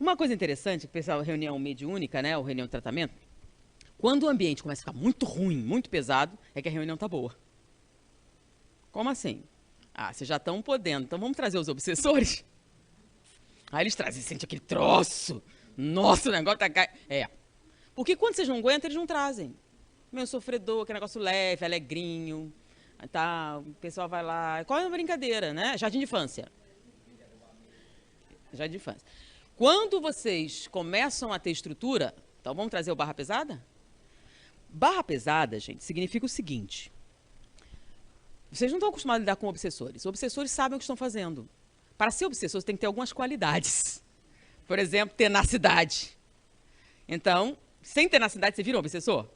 Uma coisa interessante, que o pessoal, reunião mediúnica, né, ou reunião de tratamento, quando o ambiente começa a ficar muito ruim, muito pesado, é que a reunião tá boa. Como assim? Ah, vocês já estão podendo, então vamos trazer os obsessores? Aí eles trazem, sente aquele troço. Nossa, o negócio tá... Porque quando vocês não aguentam, eles não trazem. Meu sofredor, aquele negócio leve, alegrinho, tá, o pessoal vai lá... Qual é a brincadeira, né? Jardim de infância. Jardim de infância. Quando vocês começam a ter estrutura, então vamos trazer o barra pesada? Barra pesada, gente, significa o seguinte. Vocês não estão acostumados a lidar com obsessores. Obsessores sabem o que estão fazendo. Para ser obsessor, você tem que ter algumas qualidades. Por exemplo, tenacidade. Então, sem tenacidade, você vira um obsessor?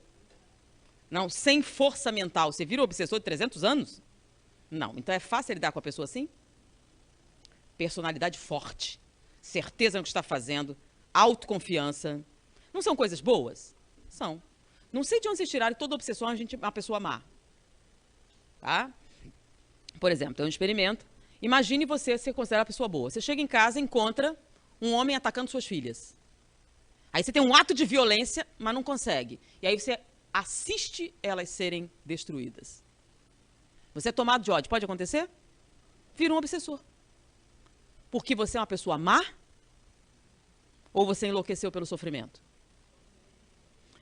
Não, sem força mental, você vira um obsessor de 300 anos? Não. Então, é fácil lidar com a pessoa assim? Personalidade forte. Certeza no que está fazendo. Autoconfiança. Não são coisas boas? São. Não sei de onde vocês tiraram toda obsessão a gente uma pessoa má. Tá? Por exemplo, tem um experimento. Imagine você ser considerada uma pessoa boa. Você chega em casa e encontra um homem atacando suas filhas. Aí você tem um ato de violência, mas não consegue. E aí você assiste elas serem destruídas. Você é tomado de ódio. Pode acontecer? Vira um obsessor. Porque você é uma pessoa má? Ou você enlouqueceu pelo sofrimento?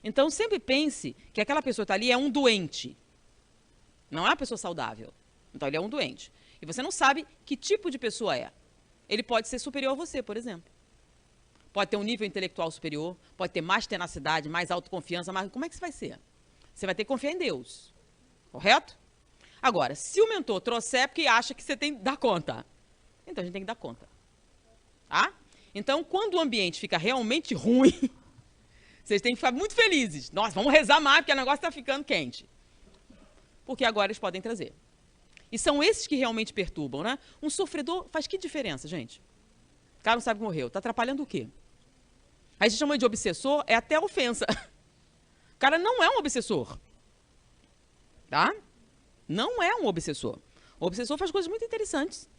Então, sempre pense que aquela pessoa que está ali é um doente. Não é uma pessoa saudável. Então, ele é um doente. E você não sabe que tipo de pessoa é. Ele pode ser superior a você, por exemplo. Pode ter um nível intelectual superior, pode ter mais tenacidade, mais autoconfiança, mas como é que você vai ser? Você vai ter que confiar em Deus. Correto? Agora, se o mentor trouxer, é porque acha que você tem que dar conta. Então, a gente tem que dar conta. Tá? Então, quando o ambiente fica realmente ruim, vocês têm que ficar muito felizes. Nossa, vamos rezar mais, porque o negócio está ficando quente. Porque agora eles podem trazer. E são esses que realmente perturbam, né? Um sofredor faz que diferença, gente? O cara não sabe que morreu. Está atrapalhando o quê? Aí a gente chama de obsessor, é até ofensa. O cara não é um obsessor. Tá? Não é um obsessor. O obsessor faz coisas muito interessantes.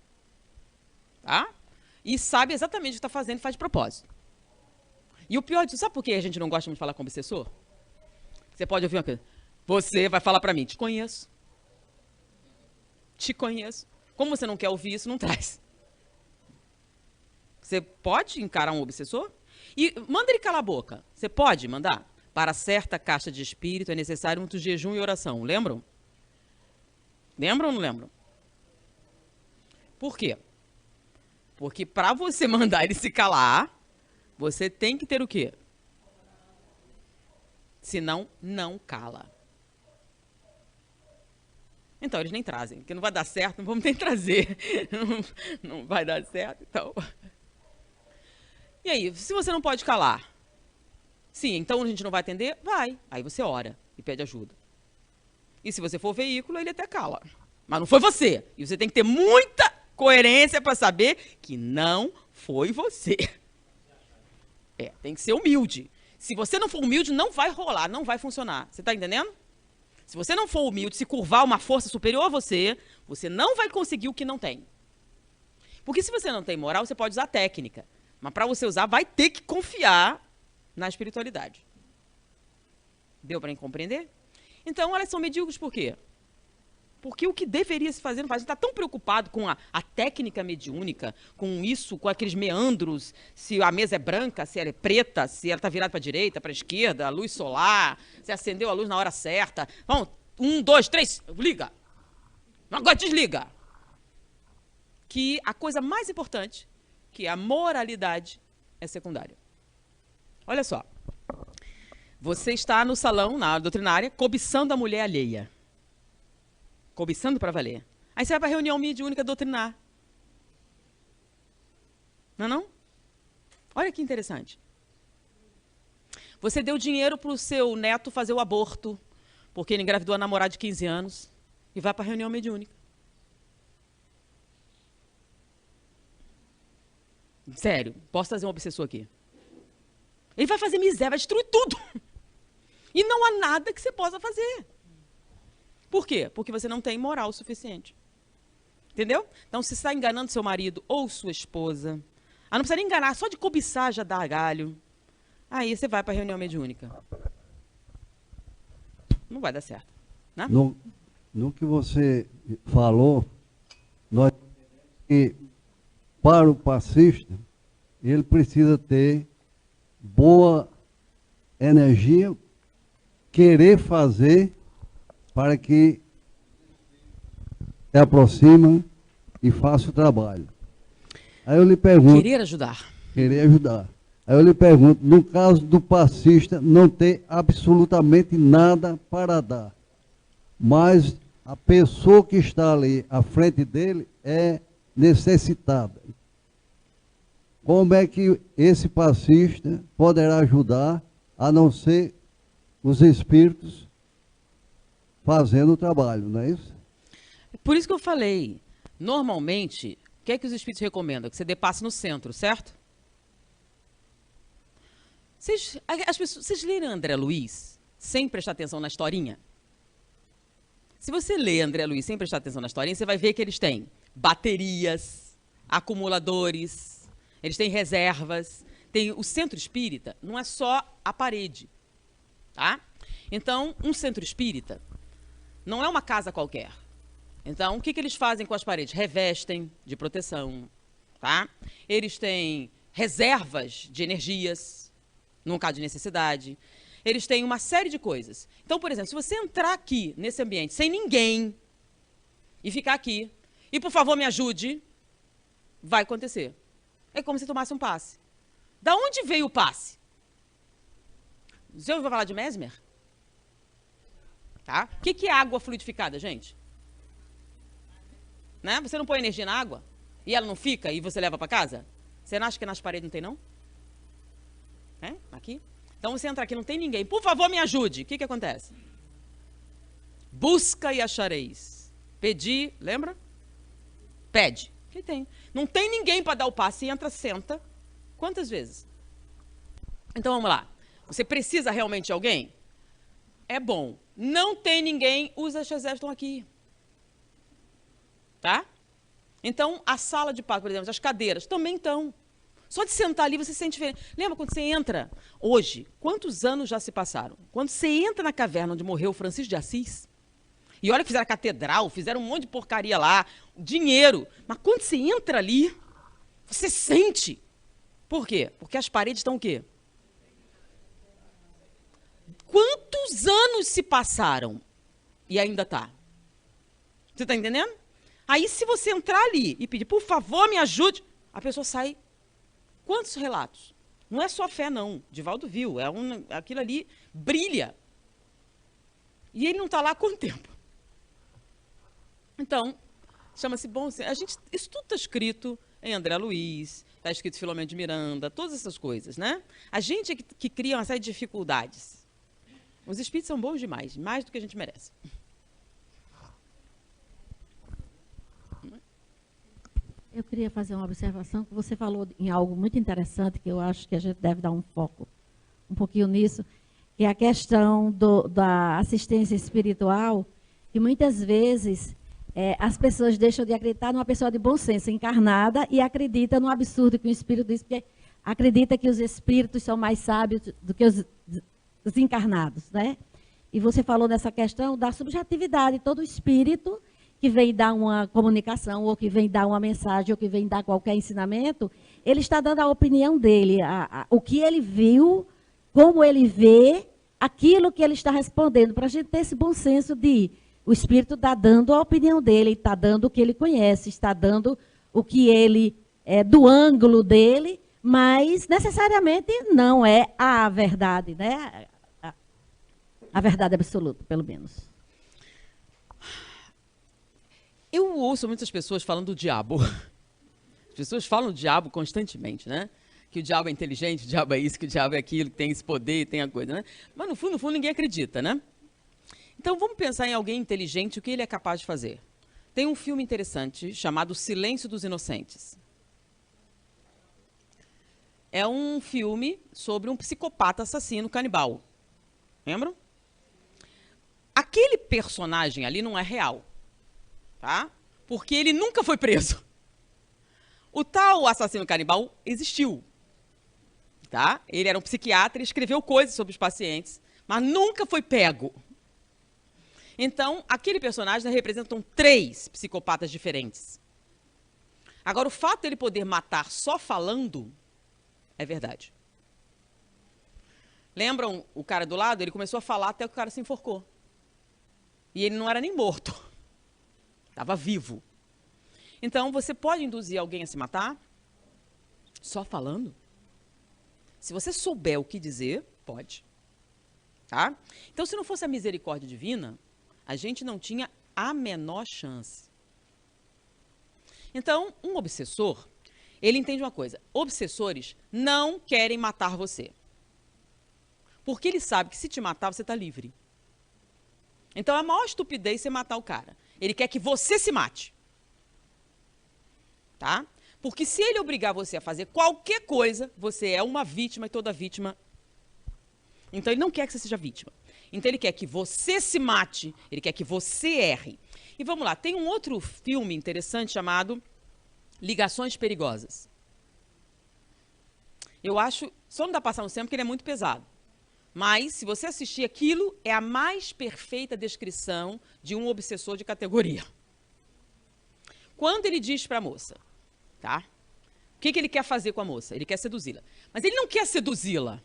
Tá? E sabe exatamente o que está fazendo e faz de propósito. E o pior disso, sabe por que a gente não gosta muito de falar com obsessor? Você pode ouvir uma coisa. Você vai falar para mim, te conheço. Te conheço. Como você não quer ouvir isso, não traz. Você pode encarar um obsessor? E manda ele calar a boca. Você pode mandar? Para certa caixa de espírito é necessário muito jejum e oração. Lembram? Lembram ou não lembram? Por quê? Porque para você mandar ele se calar, você tem que ter o quê? Senão, não cala. Então, eles nem trazem, porque não vai dar certo, não vamos nem trazer. Não vai dar certo, então... E aí, se você não pode calar? Sim, então a gente não vai atender? Vai. Aí você ora e pede ajuda. E se você for veículo, ele até cala. Mas não foi você. E você tem que ter muita coerência para saber que não foi você. Tem que ser humilde. Se você não for humilde, não vai rolar, não vai funcionar. Você está entendendo? Se você não for humilde, se curvar uma força superior a você, você não vai conseguir o que não tem. Porque se você não tem moral, você pode usar técnica. Mas para você usar, vai ter que confiar na espiritualidade. Deu para compreender? Então, elas são medíocres por quê? Porque o que deveria se fazer não faz. A gente está tão preocupado com a técnica mediúnica, com isso, com aqueles meandros, se a mesa é branca, se ela é preta, se ela está virada para a direita, para a esquerda, a luz solar, se acendeu a luz na hora certa. Vamos, 1, 2, 3, liga. Agora desliga. Que a coisa mais importante, que é a moralidade, é secundária. Olha só. Você está no salão, na aula doutrinária, cobiçando a mulher alheia. Cobiçando para valer. Aí você vai para a reunião mediúnica doutrinar. Não é não? Olha que interessante. Você deu dinheiro para o seu neto fazer o aborto, porque ele engravidou a namorada de 15 anos, e vai para a reunião mediúnica. Sério, posso trazer um obsessor aqui? Ele vai fazer miséria, vai destruir tudo. E não há nada que você possa fazer. Por quê? Porque você não tem moral suficiente. Entendeu? Então, se você está enganando seu marido ou sua esposa, Ah, não precisa nem enganar, só de cobiçar já dá galho. Aí você vai para a reunião mediúnica. Não vai dar certo. Né? No que você falou, nós que para o passista, ele precisa ter boa energia, querer fazer para que se aproxima e faça o trabalho. Aí eu lhe pergunto... Querer ajudar. Querer ajudar. Aí eu lhe pergunto, no caso do passista, não ter absolutamente nada para dar, mas a pessoa que está ali à frente dele é necessitada. Como é que esse passista poderá ajudar, a não ser os espíritos fazendo o trabalho, não é isso? Por isso que eu falei, normalmente, o que é que os espíritos recomendam? Que você dê passe no centro, certo? Vocês leram André Luiz sem prestar atenção na historinha? Se você lê André Luiz sem prestar atenção na historinha, você vai ver que eles têm baterias, acumuladores, eles têm reservas. Tem o centro espírita, não é só a parede, tá? Então, um centro espírita não é uma casa qualquer. Então, o que eles fazem com as paredes? Revestem de proteção, tá? Eles têm reservas de energias, num caso de necessidade. Eles têm uma série de coisas. Então, por exemplo, se você entrar aqui, nesse ambiente, sem ninguém, e ficar aqui, e por favor me ajude, vai acontecer. É como se tomasse um passe. Da onde veio o passe? Você ouviu falar de Mesmer? Tá? O que é água fluidificada, gente? Né? Você não põe energia na água? E ela não fica e você leva para casa? Você não acha que nas paredes não tem, não? É? Aqui? Então você entra aqui, não tem ninguém. Por favor, me ajude. O que acontece? Busca e achareis. Pedi, lembra? Pede. Que tem. Não tem ninguém para dar o passe. Entra, senta. Quantas vezes? Então vamos lá. Você precisa realmente de alguém? É bom. Não tem ninguém, os exércitos estão aqui. Tá? Então, a sala de passe, por exemplo, as cadeiras também estão. Só de sentar ali você se sente diferente. Lembra quando você entra hoje? Quantos anos já se passaram? Quando você entra na caverna onde morreu Francisco de Assis, e olha que fizeram a catedral, fizeram um monte de porcaria lá, dinheiro. Mas quando você entra ali, você sente. Por quê? Porque as paredes estão o quê? Quantos anos se passaram e ainda está? Você está entendendo? Aí, se você entrar ali e pedir, por favor, me ajude, a pessoa sai. Quantos relatos? Não é só fé, não. Divaldo viu. Aquilo ali brilha. E ele não está lá há quanto tempo? Então, chama-se bom senso. Isso tudo está escrito em André Luiz, está escrito em Filomeno de Miranda, todas essas coisas, né? A gente é que cria uma série de dificuldades. Os espíritos são bons demais, mais do que a gente merece. Eu queria fazer uma observação, que você falou em algo muito interessante, que eu acho que a gente deve dar um foco um pouquinho nisso, que é a questão da assistência espiritual, que muitas vezes as pessoas deixam de acreditar numa pessoa de bom senso, encarnada, e acreditam no absurdo que o espírito diz, porque acredita que os espíritos são mais sábios do que os encarnados, né? E você falou nessa questão da subjetividade, todo espírito que vem dar uma comunicação, ou que vem dar uma mensagem, ou que vem dar qualquer ensinamento, ele está dando a opinião dele, o que ele viu, como ele vê, aquilo que ele está respondendo, para a gente ter esse bom senso de o espírito está dando a opinião dele, está dando o que ele conhece, está dando o que ele, do ângulo dele, mas necessariamente não é a verdade, né? A verdade absoluta, pelo menos. Eu ouço muitas pessoas falando do diabo. As pessoas falam do diabo constantemente, né? Que o diabo é inteligente, o diabo é isso, que o diabo é aquilo, que tem esse poder, tem a coisa, né? Mas no fundo, ninguém acredita, né? Então vamos pensar em alguém inteligente, o que ele é capaz de fazer. Tem um filme interessante chamado Silêncio dos Inocentes. É um filme sobre um psicopata assassino canibal. Lembram? Aquele personagem ali não é real. Tá? Porque ele nunca foi preso. O tal assassino canibal existiu, tá? Ele era um psiquiatra e escreveu coisas sobre os pacientes, mas nunca foi pego. Então, aquele personagem representam 3 psicopatas diferentes. Agora, o fato dele poder matar só falando é verdade. Lembram o cara do lado? Ele começou a falar até que o cara se enforcou. E ele não era nem morto. Estava vivo. Então, você pode induzir alguém a se matar só falando? Se você souber o que dizer, pode. Tá? Então, se não fosse a misericórdia divina, a gente não tinha a menor chance. Então, um obsessor, ele entende uma coisa. Obsessores não querem matar você. Porque ele sabe que se te matar, você está livre. Então, é a maior estupidez você matar o cara. Ele quer que você se mate. Tá? Porque se ele obrigar você a fazer qualquer coisa, você é uma vítima e toda vítima. Então, ele não quer que você seja vítima. Então, ele quer que você se mate, ele quer que você erre. E vamos lá, tem um outro filme interessante chamado Ligações Perigosas. Eu acho, só não dá pra passar um tempo porque ele é muito pesado. Mas, se você assistir aquilo, é a mais perfeita descrição de um obsessor de categoria. Quando ele diz para a moça, tá? O que ele quer fazer com a moça? Ele quer seduzi-la. Mas ele não quer seduzi-la.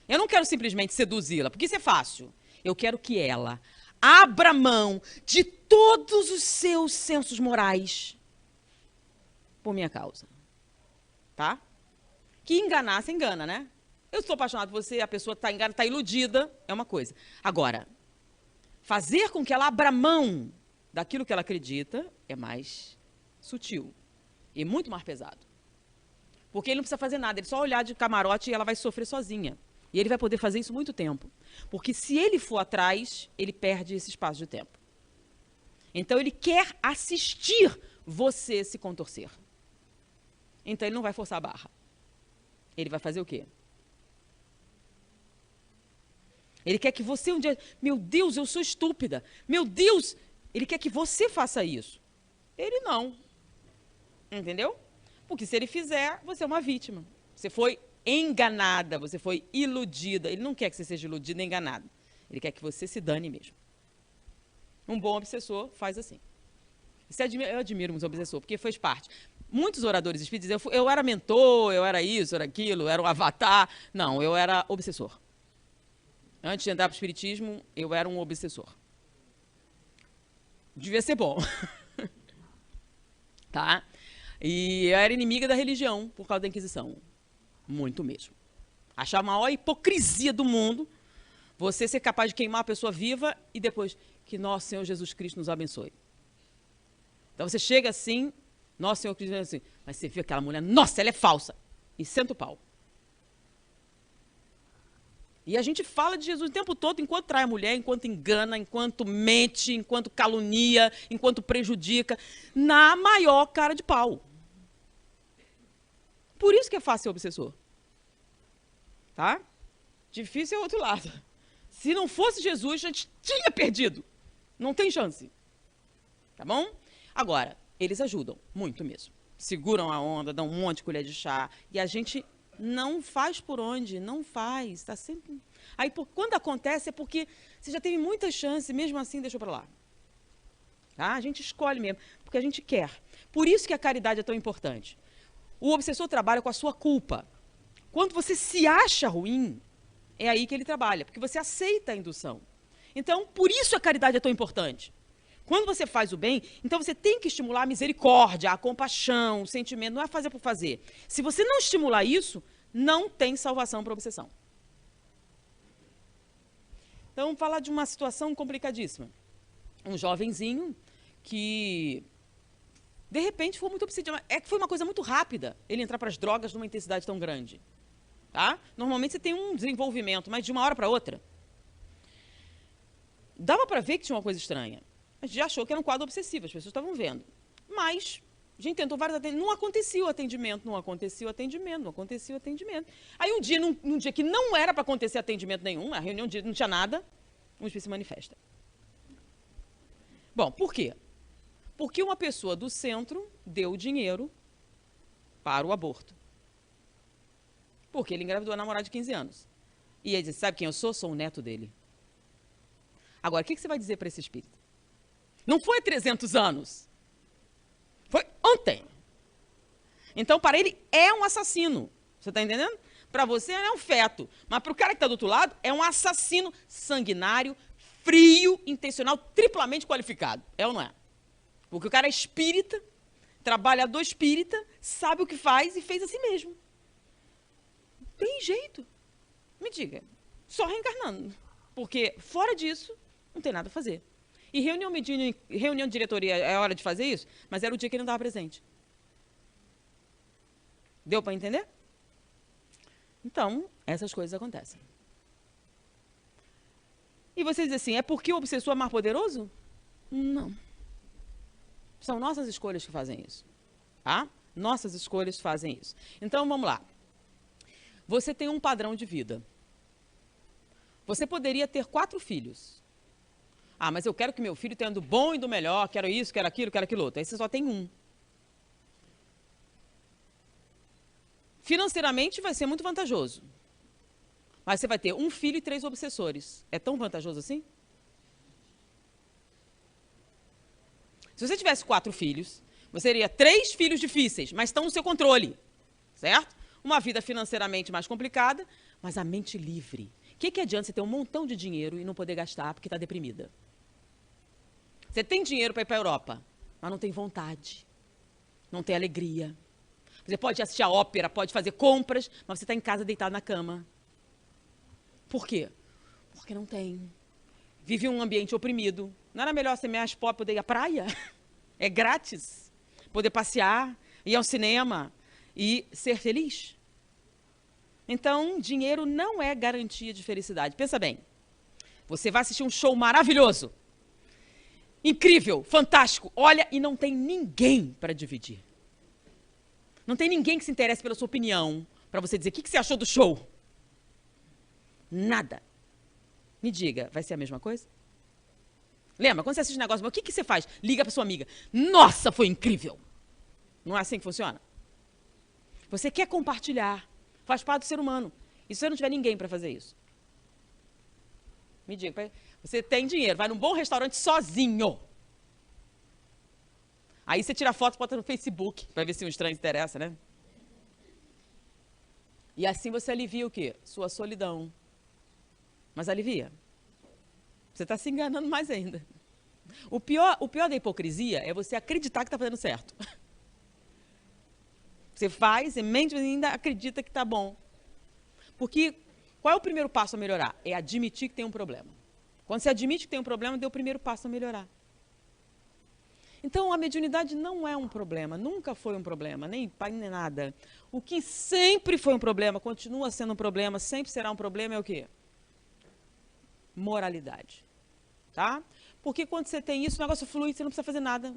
Eu não quero simplesmente seduzi-la, porque isso é fácil. Eu quero que ela abra mão de todos os seus sensos morais por minha causa. Tá? Que enganar, se engana, né? Eu estou apaixonado por você, a pessoa está enganada, está iludida, é uma coisa. Agora, fazer com que ela abra mão daquilo que ela acredita é mais sutil e muito mais pesado. Porque ele não precisa fazer nada, ele só olhar de camarote e ela vai sofrer sozinha. E ele vai poder fazer isso muito tempo. Porque se ele for atrás, ele perde esse espaço de tempo. Então, ele quer assistir você se contorcer. Então, ele não vai forçar a barra. Ele vai fazer o quê? Ele quer que você um dia... Meu Deus, eu sou estúpida. Meu Deus, ele quer que você faça isso. Ele não. Entendeu? Porque se ele fizer, você é uma vítima. Você foi enganada, você foi iludida. Ele não quer que você seja iludida nem enganada. Ele quer que você se dane mesmo. Um bom obsessor faz assim. Eu admiro um obsessor, porque fez parte. Muitos oradores espíritas dizem, eu era mentor, eu era isso, eu era aquilo, eu era um avatar. Não, eu era obsessor. Antes de entrar para o espiritismo, eu era um obsessor. Devia ser bom. Tá? E eu era inimiga da religião por causa da Inquisição. Muito mesmo. Achava a maior hipocrisia do mundo você ser capaz de queimar a pessoa viva e depois que nosso Senhor Jesus Cristo nos abençoe. Então você chega assim, nosso Senhor Cristo assim, mas você viu aquela mulher, nossa, ela é falsa. E senta o pau. E a gente fala de Jesus o tempo todo, enquanto trai a mulher, enquanto engana, enquanto mente, enquanto calunia, enquanto prejudica, na maior cara de pau. Por isso que é fácil ser obsessor. Tá? Difícil é o outro lado. Se não fosse Jesus, a gente tinha perdido. Não tem chance. Tá bom? Agora, eles ajudam, muito mesmo. Seguram a onda, dão um monte de colher de chá, e a gente... não faz por onde, não faz, está sempre... Aí, quando acontece, é porque você já teve muita chance, mesmo assim, deixou para lá. Tá? A gente escolhe mesmo, porque a gente quer. Por isso que a caridade é tão importante. O obsessor trabalha com a sua culpa. Quando você se acha ruim, é aí que ele trabalha, porque você aceita a indução. Então, por isso a caridade é tão importante. Quando você faz o bem, então você tem que estimular a misericórdia, a compaixão, o sentimento, não é fazer por fazer. Se você não estimular isso, não tem salvação para a obsessão. Então, vamos falar de uma situação complicadíssima. Um jovenzinho que, de repente, foi muito obsediado. É que foi uma coisa muito rápida ele entrar para as drogas numa intensidade tão grande. Tá? Normalmente você tem um desenvolvimento, mas de uma hora para outra. Dava para ver que tinha uma coisa estranha. A gente já achou que era um quadro obsessivo, as pessoas estavam vendo. Mas a gente tentou vários atendimentos, não acontecia o atendimento, não acontecia o atendimento, não acontecia o atendimento. Aí um dia, num dia que não era para acontecer atendimento nenhum, a reunião de não tinha nada, um espírito se manifesta. Bom, por quê? Porque uma pessoa do centro deu dinheiro para o aborto. Porque ele engravidou a namorada de 15 anos. E ele disse, sabe quem eu sou? Sou o neto dele. Agora, o que você vai dizer para esse espírito? Não foi 300 anos. Foi ontem. Então, para ele, é um assassino. Você está entendendo? Para você, é um feto. Mas para o cara que está do outro lado, é um assassino sanguinário, frio, intencional, triplamente qualificado. É ou não é? Porque o cara é espírita, trabalhador espírita, sabe o que faz e fez assim mesmo. Tem jeito. Me diga. Só reencarnando. Porque, fora disso, não tem nada a fazer. E reunião de diretoria é hora de fazer isso, mas era o dia que ele não estava presente. Deu para entender? Então, essas coisas acontecem. E você diz assim, é porque o obsessor é mais poderoso? Não. São nossas escolhas que fazem isso. Tá? Nossas escolhas fazem isso. Então, vamos lá. Você tem um padrão de vida. Você poderia ter 4 filhos. Ah, mas eu quero que meu filho tenha do bom e do melhor, quero isso, quero aquilo outro. Aí você só tem um. Financeiramente vai ser muito vantajoso. Mas você vai ter um filho e 3 obsessores. É tão vantajoso assim? Se você tivesse 4 filhos, você teria 3 filhos difíceis, mas estão no seu controle. Certo? Uma vida financeiramente mais complicada, mas a mente livre. O que adianta você ter um montão de dinheiro e não poder gastar porque está deprimida? Você tem dinheiro para ir para a Europa, mas não tem vontade. Não tem alegria. Você pode assistir a ópera, pode fazer compras, mas você está em casa deitado na cama. Por quê? Porque não tem. Vive um ambiente oprimido. Não era melhor ser mais pobre poder ir à praia? É grátis. Poder passear, ir ao cinema e ser feliz? Então, dinheiro não é garantia de felicidade. Pensa bem. Você vai assistir um show maravilhoso. Incrível, fantástico. Olha, e não tem ninguém para dividir. Não tem ninguém que se interesse pela sua opinião, para você dizer o que você achou do show. Nada. Me diga, vai ser a mesma coisa? Lembra, quando você assiste um negócio, o que você faz? Liga para sua amiga. Nossa, foi incrível. Não é assim que funciona? Você quer compartilhar. Faz parte do ser humano. E se você não tiver ninguém para fazer isso? Me diga, você tem dinheiro, vai num bom restaurante sozinho. Aí você tira foto e bota no Facebook, para ver se um estranho interessa, né? E assim você alivia o quê? Sua solidão. Mas alivia. Você está se enganando mais ainda. O pior da hipocrisia é você acreditar que está fazendo certo. Você faz, você mente, mas ainda acredita que está bom. Porque qual é o primeiro passo a melhorar? É admitir que tem um problema. Quando você admite que tem um problema, dê o primeiro passo a melhorar. Então, a mediunidade não é um problema, nunca foi um problema, nem nada. O que sempre foi um problema, continua sendo um problema, sempre será um problema, é o quê? Moralidade. Tá? Porque quando você tem isso, o negócio flui, você não precisa fazer nada.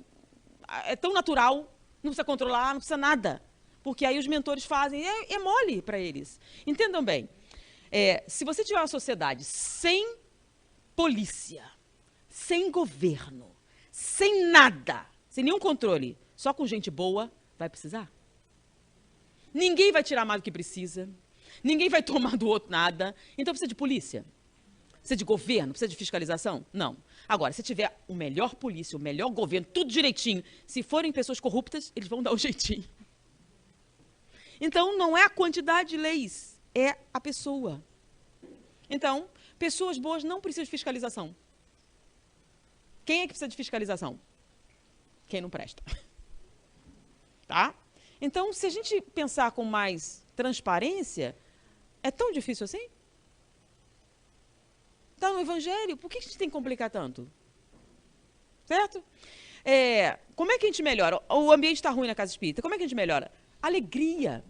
É tão natural, não precisa controlar, não precisa nada. Porque aí os mentores fazem, é mole para eles. Entendam bem, se você tiver uma sociedade sem polícia, sem governo, sem nada, sem nenhum controle, só com gente boa, vai precisar? Ninguém vai tirar mais do que precisa, ninguém vai tomar do outro nada, então precisa de polícia? Precisa de governo? Precisa de fiscalização? Não. Agora, se tiver o melhor polícia, o melhor governo, tudo direitinho, se forem pessoas corruptas, eles vão dar um jeitinho. Então, não é a quantidade de leis, é a pessoa. Então, pessoas boas não precisam de fiscalização. Quem é que precisa de fiscalização? Quem não presta. Tá? Então, se a gente pensar com mais transparência, é tão difícil assim? Está no Evangelho, por que a gente tem que complicar tanto? Certo? Como é que a gente melhora? O ambiente está ruim na casa espírita, como é que a gente melhora? Alegria.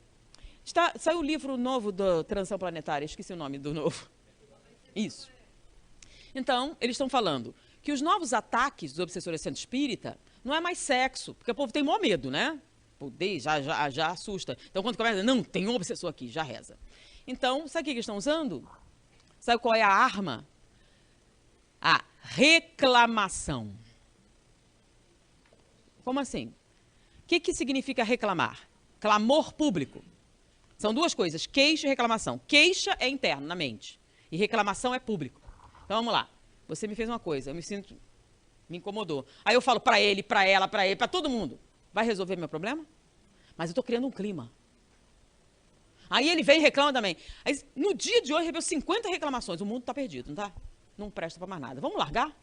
Saiu o livro novo da Transição Planetária, esqueci o nome do novo. Isso. Então, eles estão falando que os novos ataques dos obsessores centro espírita não é mais sexo, porque o povo tem maior medo, né? Poder, já assusta. Então, quando começa, não, tem um obsessor aqui, já reza. Então, sabe o que eles estão usando? Sabe qual é a arma? A reclamação. Como assim? O que significa reclamar? Clamor público. São duas coisas, queixa e reclamação. Queixa é interno, na mente. E reclamação é público. Então, vamos lá. Você me fez uma coisa, eu me incomodou. Aí eu falo para ele, para ela, para ele, para todo mundo. Vai resolver meu problema? Mas eu estou criando um clima. Aí ele vem e reclama também. Aí, no dia de hoje, recebeu 50 reclamações. O mundo está perdido, não tá? Não presta para mais nada. Vamos largar?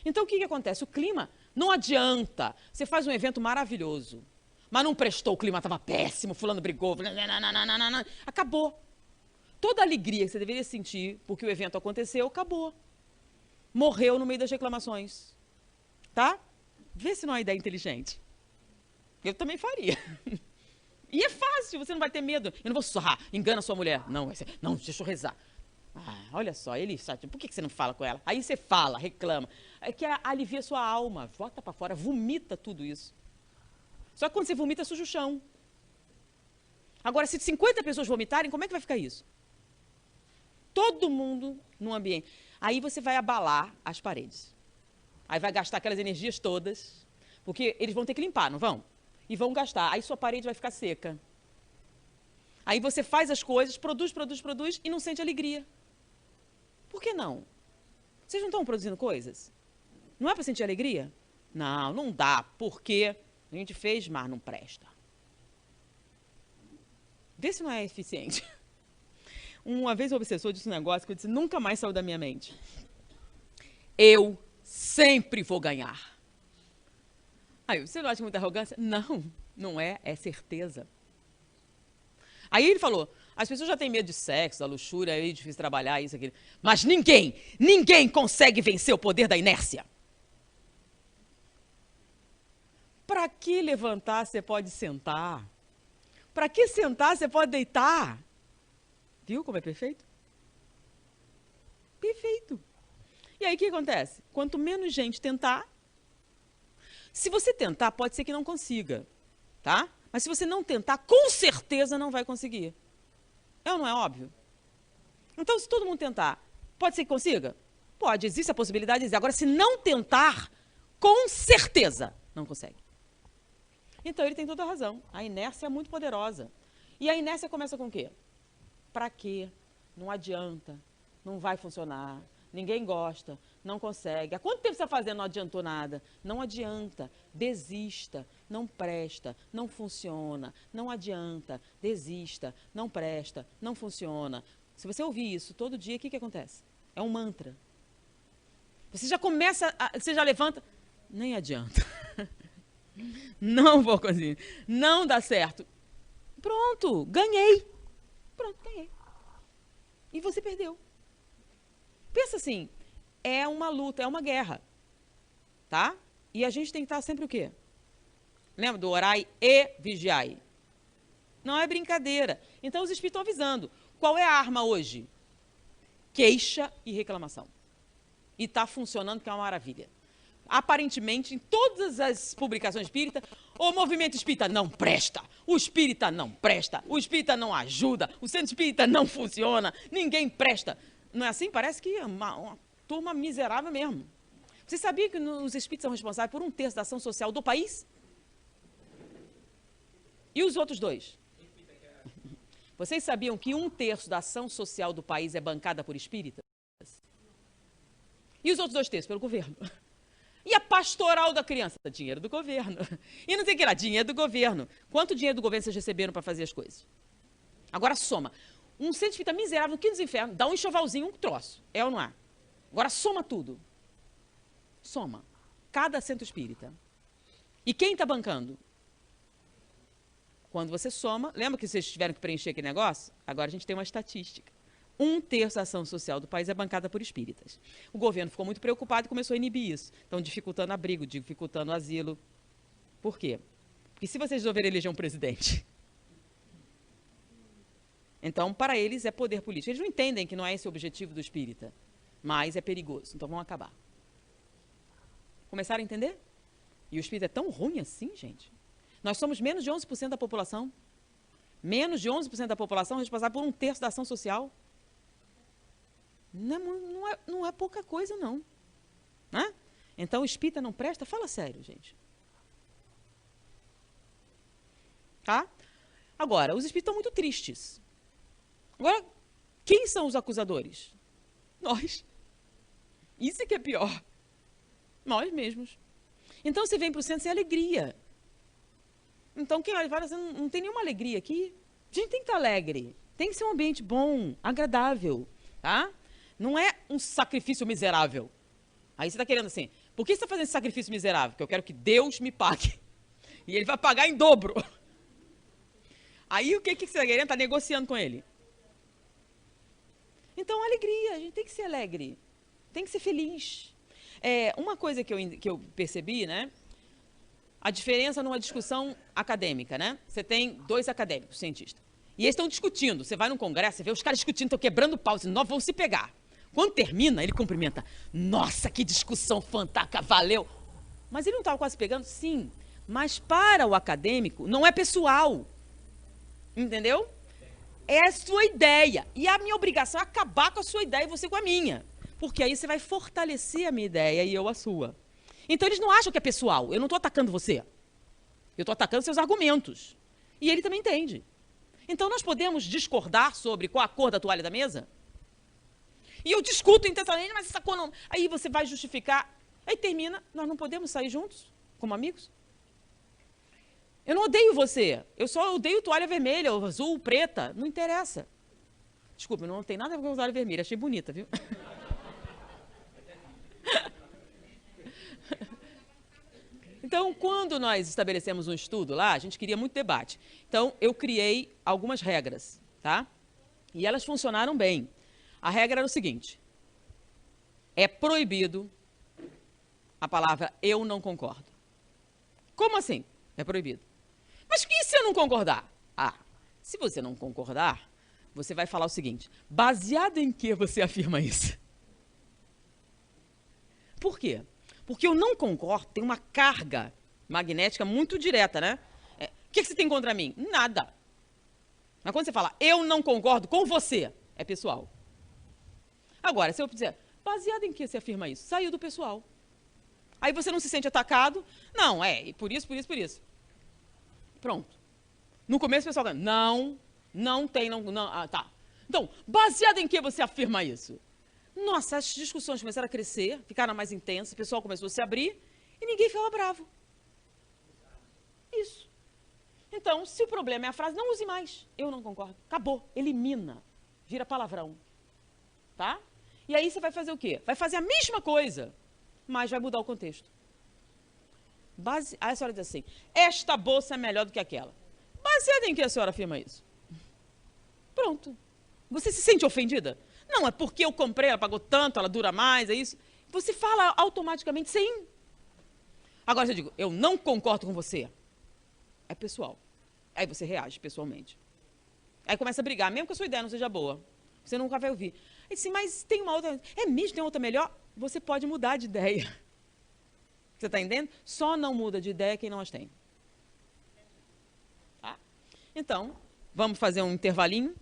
Então, o que acontece? O clima não adianta. Você faz um evento maravilhoso, mas não prestou, o clima estava péssimo, fulano brigou, acabou. Toda a alegria que você deveria sentir porque o evento aconteceu, acabou. Morreu no meio das reclamações. Tá? Vê se não é uma ideia inteligente. Eu também faria. E é fácil, você não vai ter medo. Eu não vou sorrar, engana a sua mulher. Não, não, deixa eu rezar. Ah, olha só, ele sabe, por que você não fala com ela? Aí você fala, reclama. É que alivia a sua alma, bota para fora, vomita tudo isso. Só que quando você vomita, suja o chão. Agora, se 50 pessoas vomitarem, como é que vai ficar isso? Todo mundo no ambiente. Aí você vai abalar as paredes. Aí vai gastar aquelas energias todas, porque eles vão ter que limpar, não vão? E vão gastar. Aí sua parede vai ficar seca. Aí você faz as coisas, produz e não sente alegria. Por que não? Vocês não estão produzindo coisas? Não é para sentir alegria? Não, não dá, porque a gente fez, mas não presta. Vê se não é eficiente. Uma vez o obsessor disse um negócio que eu disse, nunca mais saiu da minha mente. Eu sempre vou ganhar. Aí, você não acha muita arrogância? Não, não é, é certeza. Aí ele falou, as pessoas já têm medo de sexo, da luxúria, é difícil trabalhar, isso, aquilo. Mas ninguém consegue vencer o poder da inércia. Para que levantar, você pode sentar. Para que sentar, você pode deitar. Viu como é perfeito? Perfeito. E aí, o que acontece? Quanto menos gente tentar, se você tentar, pode ser que não consiga, tá? Mas se você não tentar, com certeza não vai conseguir. É ou não é óbvio? Então, se todo mundo tentar, pode ser que consiga? Pode, existe a possibilidade de dizer. Agora, se não tentar, com certeza não consegue. Então, ele tem toda a razão. A inércia é muito poderosa. E a inércia começa com o quê? Para quê? Não adianta, não vai funcionar, ninguém gosta, não consegue. Há quanto tempo você está fazendo, não adiantou nada? Não adianta, desista, não presta, não funciona, não adianta, desista, não presta, não funciona. Se você ouvir isso todo dia, o que acontece? É um mantra. Você já começa, você já levanta, nem adianta. Não vou conseguir, não dá certo. Pronto, ganhei. Pronto, ganhei. E você perdeu. Pensa assim, é uma luta, é uma guerra, tá? E a gente tem que estar sempre o quê? Lembra do orai e vigiai? Não é brincadeira. Então os espíritos estão avisando. Qual é a arma hoje? Queixa e reclamação. E está funcionando, que é uma maravilha. Aparentemente, em todas as publicações espíritas, o movimento espírita não presta, o espírita não presta, o espírita não ajuda, o centro espírita não funciona, ninguém presta. Não é assim? Parece que é uma turma miserável mesmo. Você sabia que os espíritos são responsáveis por 1/3 da ação social do país? E os outros 2? Vocês sabiam que 1/3 da ação social do país é bancada por espíritas? E os outros 2/3 pelo governo? E a pastoral da criança? Dinheiro do governo. E não sei o que lá, dinheiro do governo. Quanto dinheiro do governo vocês receberam para fazer as coisas? Agora soma. Um centro espírita miserável, quinto dos infernos, dá um enxovalzinho, um troço. É ou não é? Agora soma tudo. Soma. Cada centro espírita. E quem está bancando? Quando você soma, lembra que vocês tiveram que preencher aquele negócio? Agora a gente tem uma estatística. 1/3 da ação social do país é bancada por espíritas. O governo ficou muito preocupado e começou a inibir isso. Então, dificultando abrigo, dificultando asilo. Por quê? Porque se vocês resolverem eleger um presidente, então, para eles, é poder político. Eles não entendem que não é esse o objetivo do espírita, mas é perigoso. Então, vão acabar. Começaram a entender? E o espírito é tão ruim assim, gente. Nós somos menos de 11% da população. Menos de 11% da população responsável por 1/3 da ação social. Não é pouca coisa, não. Né? Então, o espírita não presta? Fala sério, gente. Tá? Agora, os espíritos estão muito tristes. Agora, quem são os acusadores? Nós. Isso é que é pior. Nós mesmos. Então, você vem para o centro sem alegria. Então, quem olha e fala assim, não tem nenhuma alegria aqui. A gente tem que estar alegre. Tem que ser um ambiente bom, agradável. Tá? Não é um sacrifício miserável. Aí você está querendo assim, por que você está fazendo esse sacrifício miserável? Porque eu quero que Deus me pague. E ele vai pagar em dobro. Aí o que você está querendo? Está negociando com ele. Então, alegria, a gente tem que ser alegre. Tem que ser feliz. Uma coisa que eu percebi, né? A diferença numa discussão acadêmica, né? Você tem dois acadêmicos, cientistas. E eles estão discutindo. Você vai num congresso, você vê os caras discutindo, estão quebrando pau, dizendo, nós vamos se pegar. Quando termina, ele cumprimenta. Nossa, que discussão fantástica, valeu. Mas ele não estava quase pegando? Sim. Mas para o acadêmico, não é pessoal. Entendeu? É a sua ideia. E a minha obrigação é acabar com a sua ideia e você com a minha. Porque aí você vai fortalecer a minha ideia e eu a sua. Então eles não acham que é pessoal. Eu não estou atacando você. Eu estou atacando seus argumentos. E ele também entende. Então nós podemos discordar sobre qual a cor da toalha da mesa? E eu discuto intensamente, mas essa cor não... Aí você vai justificar. Aí termina, nós não podemos sair juntos, como amigos? Eu não odeio você. Eu só odeio toalha vermelha, ou azul, preta. Não interessa. Desculpa, não tem nada a ver com toalha vermelha. Achei bonita, viu? Então, quando nós estabelecemos um estudo lá, a gente queria muito debate. Então, eu criei algumas regras, tá? E elas funcionaram bem. A regra era o seguinte. É proibido a palavra eu não concordo. Como assim? É proibido. Mas e se eu não concordar? Se você não concordar, você vai falar o seguinte. Baseado em que você afirma isso? Por quê? Porque eu não concordo, tem uma carga magnética muito direta, né? O que você tem contra mim? Nada. Mas quando você fala, eu não concordo com você, é pessoal. Agora, se eu dizer, baseado em que você afirma isso? Saiu do pessoal. Aí você não se sente atacado? Não, por isso. Pronto. No começo o pessoal fala, não tem. Tá. Então, baseado em que você afirma isso? Nossa, as discussões começaram a crescer, ficaram mais intensas, o pessoal começou a se abrir e ninguém ficava bravo. Isso. Então, se o problema é a frase, não use mais. Eu não concordo. Acabou. Elimina. Vira palavrão. Tá? E aí você vai fazer o quê? Vai fazer a mesma coisa, mas vai mudar o contexto. Aí a senhora diz assim, esta bolsa é melhor do que aquela. Baseado em que a senhora afirma isso? Pronto. Você se sente ofendida? Não, é porque eu comprei, ela pagou tanto, ela dura mais, é isso. Você fala automaticamente sim. Agora eu digo, eu não concordo com você. É pessoal. Aí você reage pessoalmente. Aí começa a brigar, mesmo que a sua ideia não seja boa. Você nunca vai ouvir. Aí sim, mas tem uma outra... É mesmo, tem outra melhor? Você pode mudar de ideia. Você está entendendo? Só não muda de ideia quem não as tem. Tá? Então, vamos fazer um intervalinho.